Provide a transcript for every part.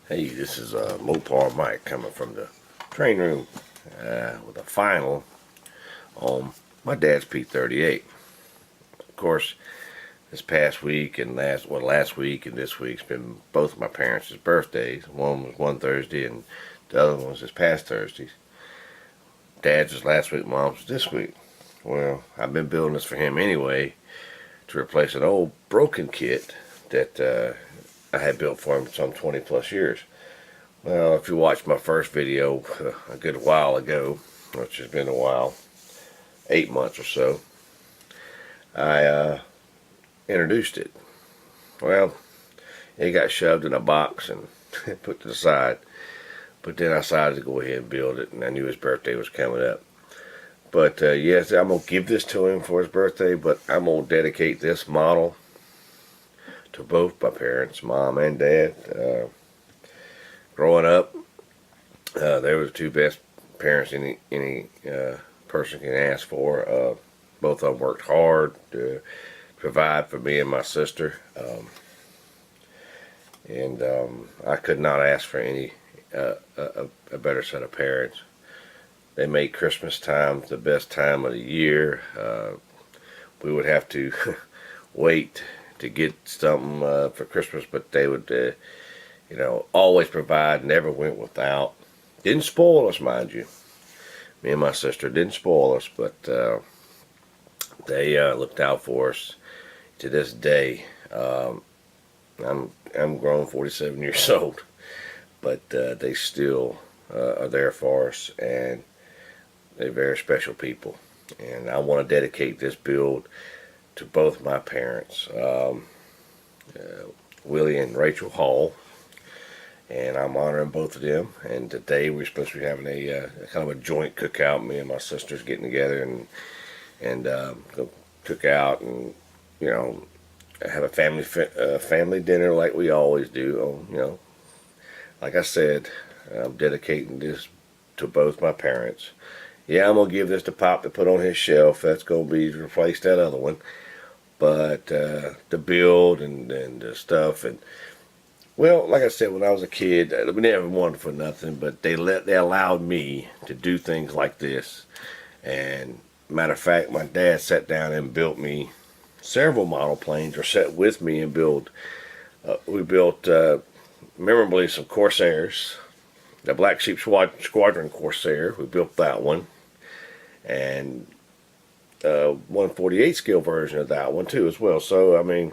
Hey, this is Mopar Mike coming from the train room with a final on my dad's P38. Of course, this past week and last week and this week's been both of my parents' birthdays. One was one Thursday and the other one was this past Thursday. Dad's was last week, Mom's was this week. Well, I've been building this for him anyway to replace an old broken kit that I had built for him some 20 plus years. Well, if you watched my first video a good while ago, which has been a while, 8 months or so, I introduced it. Well, it got shoved in a box and put to the side. But then I decided to go ahead and build it, and I knew his birthday was coming up. But yes, I'm going to give this to him for his birthday, but I'm going to dedicate this model to both my parents, Mom and Dad. Growing up, they were the two best parents any person can ask for. Both of them worked hard to provide for me and my sister, and I could not ask for any a better set of parents. They made Christmas time the best time of the year. We would have to wait to get something for Christmas, but they would, always provide, never went without. Didn't spoil us, mind you. Me and my sister didn't spoil us, but they looked out for us to this day. I'm grown, 47 years old, but they still are there for us, and they're very special people. And I want to dedicate this build to both my parents, Willie and Rachel Hall, and I'm honoring both of them. And today we're supposed to be having a kind of a joint cookout. Me and my sisters getting together and go cook out and have a family dinner like we always do. Like I said, I'm dedicating this to both my parents. Yeah, I'm gonna give this to Pop to put on his shelf. That's gonna be to replace that other one. But the build and the stuff, and well, like I said, when I was a kid, we never wanted for nothing, but they allowed me to do things like this. And matter of fact, my dad sat down and built me several model planes, or sat with me and build. We built memorably some Corsairs, the Black Sheep Squadron Corsair. We built that one, and 148 scale version of that one too as well. So I mean,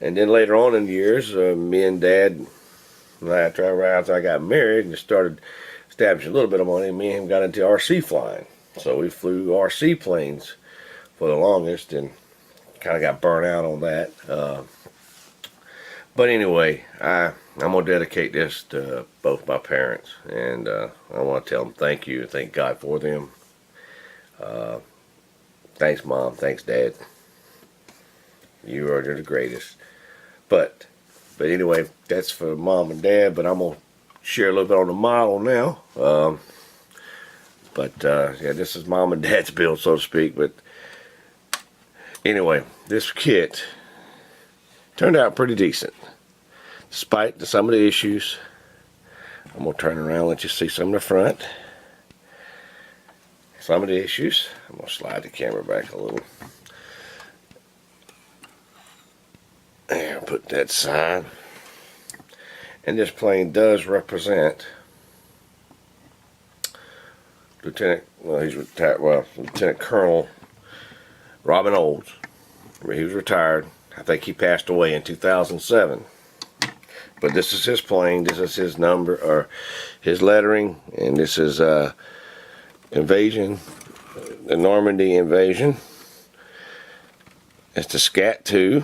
and then later on in the years, me and Dad, after I got married and started establishing a little bit of money, me and him got into RC flying. So we flew RC planes for the longest and kind of got burnt out on that. But anyway, I'm going to dedicate this to both my parents, and I want to tell them thank you and thank God for them. Thanks, Mom. Thanks, Dad. You are the greatest. But anyway, that's for Mom and Dad, but I'm going to share a little bit on the model now. Yeah, this is Mom and Dad's build, so to speak. But anyway, this kit turned out pretty decent, despite some of the issues. I'm going to turn around and let you see some of the front. Some of the issues. I'm going to slide the camera back a little. There, put that side. And this plane does represent Lieutenant Colonel Robin Olds. He was retired. I think he passed away in 2007. But this is his plane. This is his number, or his lettering, and this is invasion, the Normandy invasion. It's the Scat 2,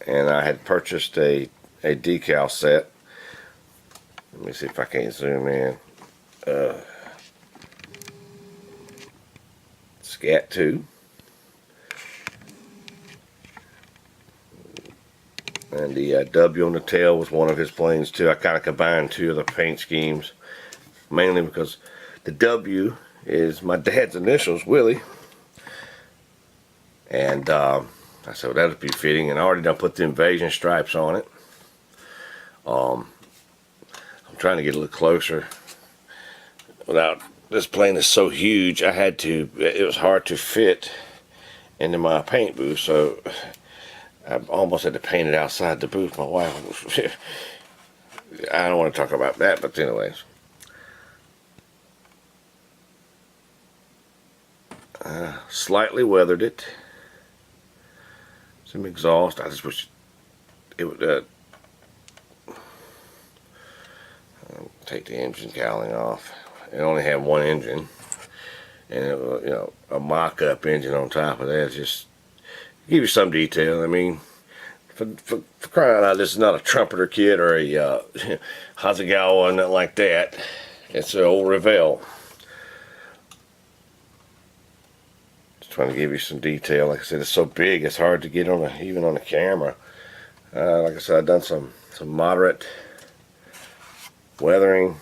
and I had purchased a decal set. Let me see if I can't zoom in. Scat 2. And the W on the tail was one of his planes too. I kind of combined two of the paint schemes, mainly because the W is my dad's initials, Willie. And I said, well, that'd be fitting. And I already done put the invasion stripes on it. trying to get a little closer. Without, this plane is so huge, it was hard to fit into my paint booth, so I almost had to paint it outside the booth. My wife, I don't want to talk about that, but anyways. Slightly weathered it. Some exhaust. I just wish it would take the engine cowling off. It only had one engine, and it was, you know, a mock-up engine on top of that. Just give you some detail. I mean, for crying out loud, this is not a trumpeter kit or a Hasegawa or nothing like that. It's an old Revel. Just trying to give you some detail. Like I said, it's so big, it's hard to get on even on the camera. Like I said, I've done some moderate weathering.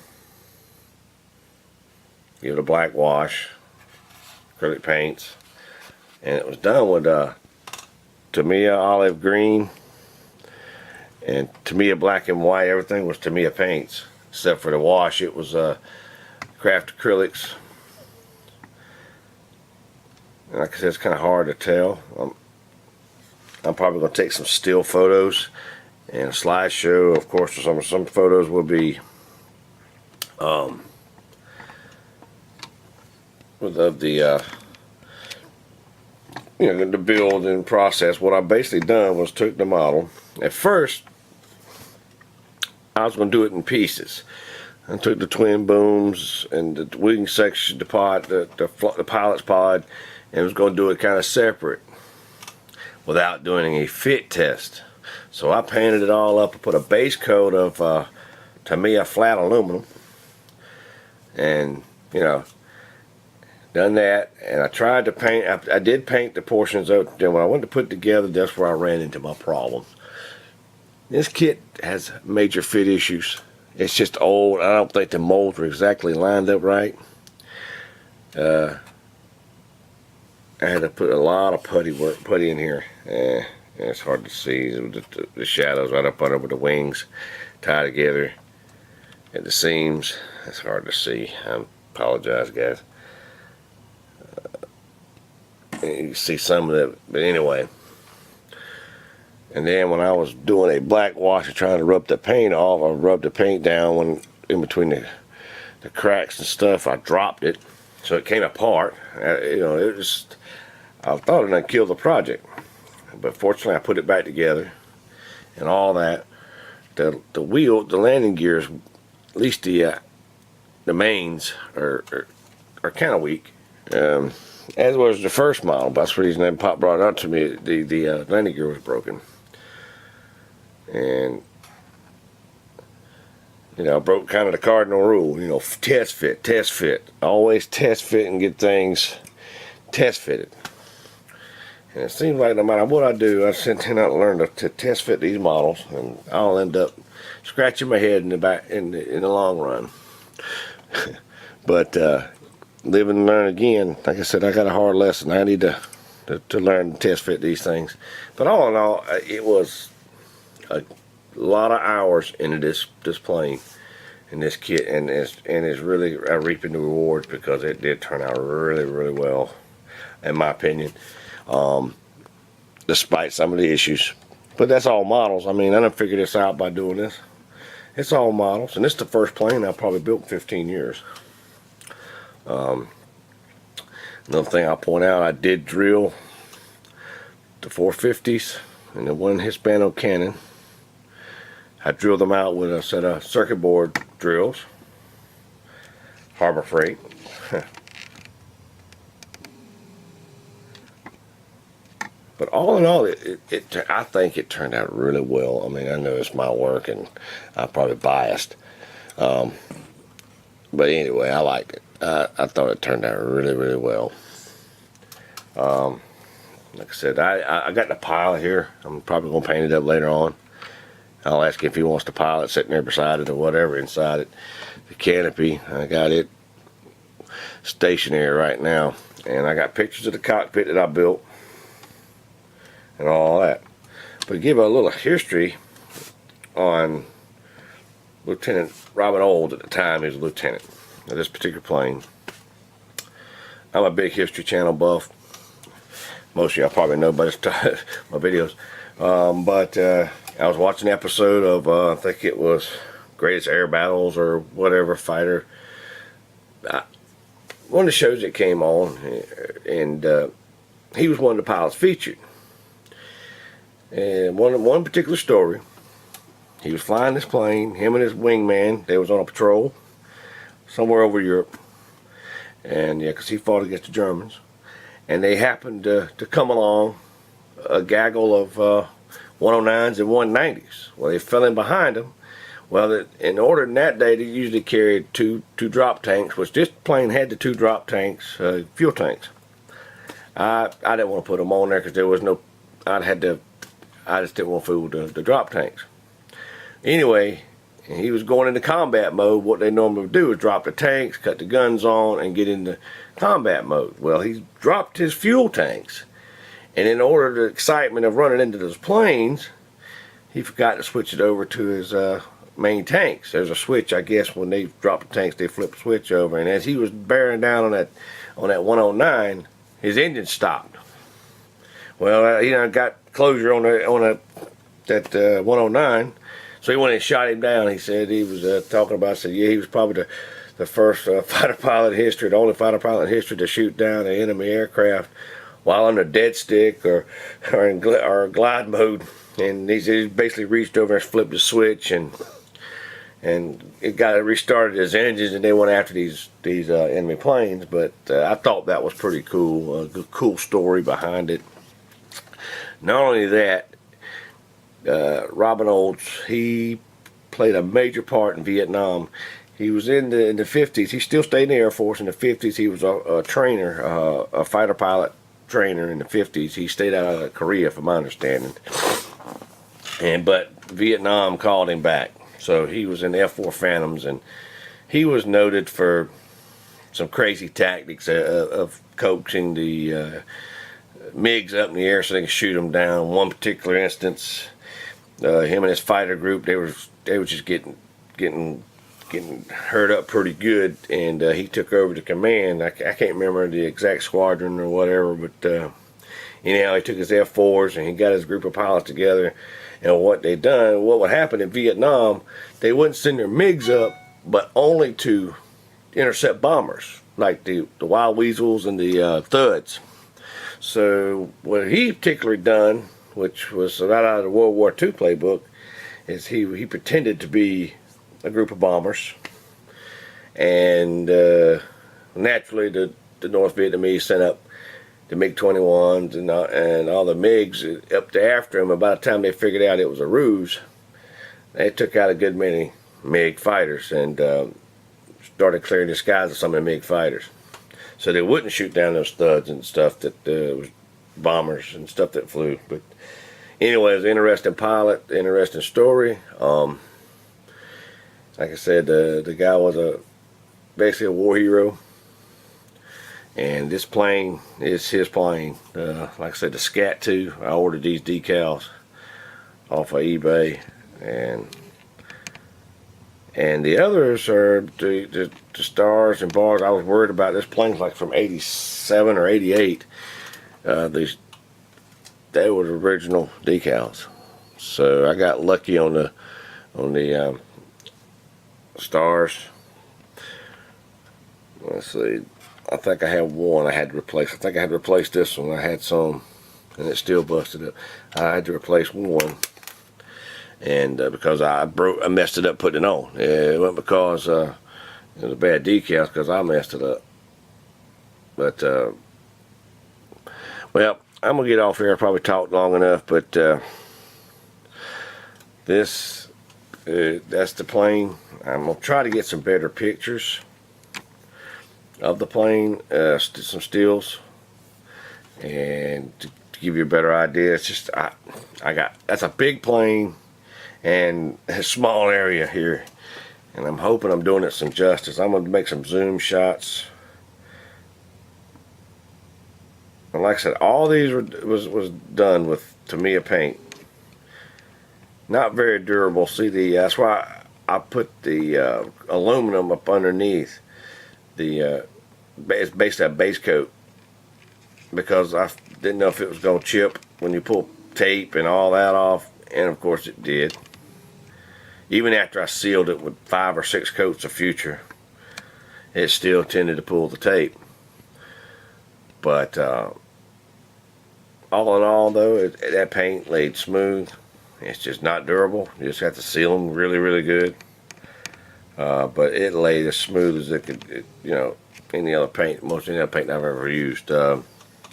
Give it a black wash, acrylic paints, and it was done with Tamiya olive green and Tamiya black and white. Everything was Tamiya paints except for the wash. It was craft acrylics. And like I said, it's kind of hard to tell. I'm probably going to take some still photos and a slideshow. Of course, some photos will be of the you know, the build and process. What I basically done was took the model. At first, I was going to do it in pieces. I took the twin booms and the wing section, the pilot's pod, and was going to do it kind of separate without doing a fit test. So I painted it all up and put a base coat of Tamiya flat aluminum, and you know, done that, and I tried to paint. I did paint the portions of. Then when I went to put it together, that's where I ran into my problems. This kit has major fit issues. It's just old. I don't think the molds were exactly lined up right. I had to put a lot of putty in here. It's hard to see. The shadows right up under with the wings tied together at the seams. It's hard to see. I apologize, guys. You can see some of it, but anyway. And then when I was doing a black wash and trying to rub the paint off, I rubbed the paint down when in between the cracks and stuff. I dropped it, so it came apart. You know, it just, I thought it would kill the project, but fortunately I put it back together and all that. The landing gears, at least the mains are kind of weak. As was the first model. That's the reason that Pop brought it up to me. The landing gear was broken, and you know, I broke kind of the cardinal rule. You know, test fit. Always test fit and get things test fitted. And it seems like no matter what I do, I tend not to learn to test fit these models, and I'll end up scratching my head in the long run. But live and learn again. Like I said, I got a hard lesson. I need to learn to test fit these things. But all in all, it was a lot of hours into this plane and this kit, and it's really reaping the rewards because it did turn out really, really well, in my opinion, despite some of the issues. But that's all models. I mean, I done figured this out by doing this. It's all models, and this is the first plane I've probably built in 15 years. Another thing I'll point out, I did drill the 450s and the one Hispano cannon. I drilled them out with a set of circuit board drills, Harbor Freight. But all in all, I think it turned out really well. I mean, I know it's my work and I'm probably biased. But anyway, I liked it. I thought it turned out really, really well. Like I said, I got the pilot here. I'm probably going to paint it up later on. I'll ask him if he wants the pilot sitting there beside it or whatever inside it. The canopy, I got it stationary right now. And I got pictures of the cockpit that I built and all that. But to give a little history on Lieutenant Robin Olds at the time. He was a lieutenant of this particular plane. I'm a big History Channel buff. Most of y'all probably know by this time, my videos. But I was watching an episode of, I think it was Greatest Air Battles or whatever, fighter. One of the shows that came on, and he was one of the pilots featured. And one particular story, he was flying this plane, him and his wingman, they was on a patrol somewhere over Europe. And yeah, because he fought against the Germans. And they happened to come along a gaggle of 109s and 190s. Well, they fell in behind them. Well, in order in that day, they usually carried two drop tanks, which this plane had the 2 drop tanks, fuel tanks. I didn't want to put them on there because there was no, I just didn't want to fool with the drop tanks. Anyway, he was going into combat mode. What they normally would do is drop the tanks, cut the guns on, and get into combat mode. Well, he dropped his fuel tanks, and in order to the excitement of running into those planes, he forgot to switch it over to his main tanks. There's a switch, I guess, when they drop the tanks, they flip the switch over, and as he was bearing down on that 109, his engine stopped. Well, got closure on that 109. So he went and shot him down. He said he was talking about, said, yeah, he was probably the first fighter pilot in history, the only fighter pilot in history to shoot down an enemy aircraft while under dead stick or in glide mode. And he basically reached over and flipped the switch, and it got restarted his engines, and they went after these enemy planes. But I thought that was pretty cool, a cool story behind it. Not only that, Robin Olds, he played a major part in Vietnam. He was in the 50s. He still stayed in the Air Force in the 50s. He was a trainer, a fighter pilot trainer in the 50s. He stayed out of Korea, from my understanding. But Vietnam called him back. So he was in the F-4 Phantoms, and he was noted for some crazy tactics of coaxing the MiGs up in the air so they could shoot them down. One particular instance, him and his fighter group, they were just getting hurt up pretty good, and he took over the command. I can't remember the exact squadron or whatever, but anyhow, he took his F-4s and he got his group of pilots together. And what would happen in Vietnam, they wouldn't send their MiGs up, but only to intercept bombers, like the Wild Weasels and the Thuds. So what he particularly done, which was right out of the World War II playbook, is he pretended to be a group of bombers, and naturally the North Vietnamese sent up the MiG-21s and all the MiGs up to after him. And by the time they figured out it was a ruse, they took out a good many MiG fighters and started clearing the skies of some of the MiG fighters, so they wouldn't shoot down those Thuds and stuff that was bombers and stuff that flew. But anyway, it was an interesting pilot, interesting story. Like I said, the guy was basically a war hero. And this plane is his plane. Like I said, the Scat 2. I ordered these decals off of eBay, and the others are the stars and bars. I was worried about this plane's like from '87 or '88. They were the original decals, so I got lucky on the stars. Let's see. I think I had one I had to replace. I think I had to replace this one. I had some, and it still busted up. I had to replace one, and because I messed it up putting it on. It wasn't because it was a bad decal, because I messed it up. But well, I'm gonna get off here. I probably talked long enough, but that's the plane. I'm gonna try to get some better pictures of the plane, some stills, and to give you a better idea. It's just that's a big plane and a small area here, and I'm hoping I'm doing it some justice. I'm going to make some zoom shots, and like I said, all these was done with Tamiya paint. Not very durable. See, that's why I put the aluminum up underneath the it's basically a base coat, because I didn't know if it was going to chip when you pull tape and all that off, and of course it did. Even after I sealed it with 5 or 6 coats of Future, it still tended to pull the tape. But all in all, though, that paint laid smooth. It's just not durable. You just have to seal them really, really good. But it laid as smooth as it could, any other paint, most any other paint I've ever used. That's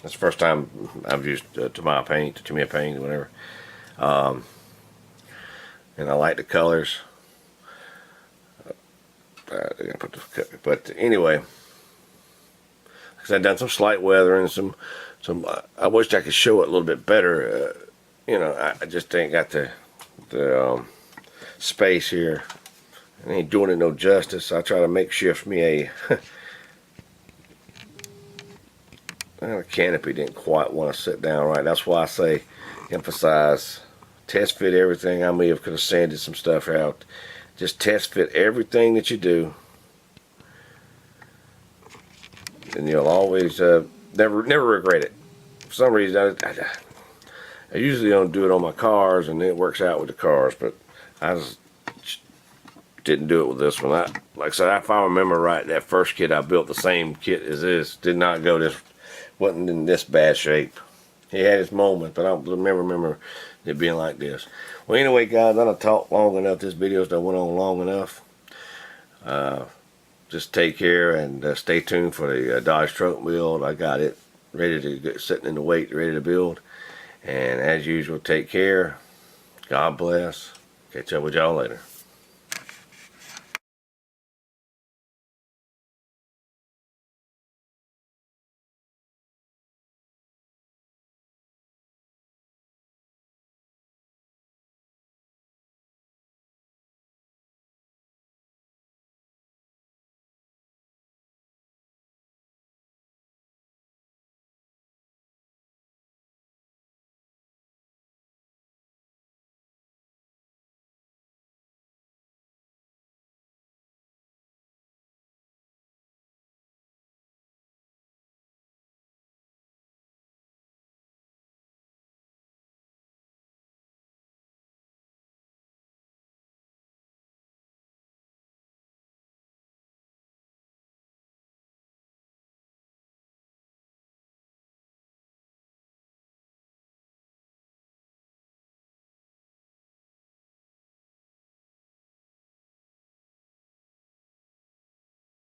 the first time I've used Tamiya paint, whatever. And I like the colors. But anyway, because I've done some slight weathering, some. I wish I could show it a little bit better. I just ain't got the space here. I ain't doing it no justice. I try to makeshift me a. Well, the canopy didn't quite want to sit down right. That's why I say, emphasize, test fit everything. I may have could have sanded some stuff out. Just test fit everything that you do, and you'll always never regret it. For some reason, I usually don't do it on my cars, and it works out with the cars. But I just didn't do it with this one. Like I said, if I remember right, that first kit I built, the same kit as this, did not go this, wasn't in this bad shape. He had his moment, but I don't remember it being like this. Well, anyway, guys, I done talked long enough. This video's done went on long enough. Just take care and stay tuned for the Dodge truck build. I got it ready to get sitting in the wait, ready to build. And as usual, take care. God bless. Catch up with y'all later.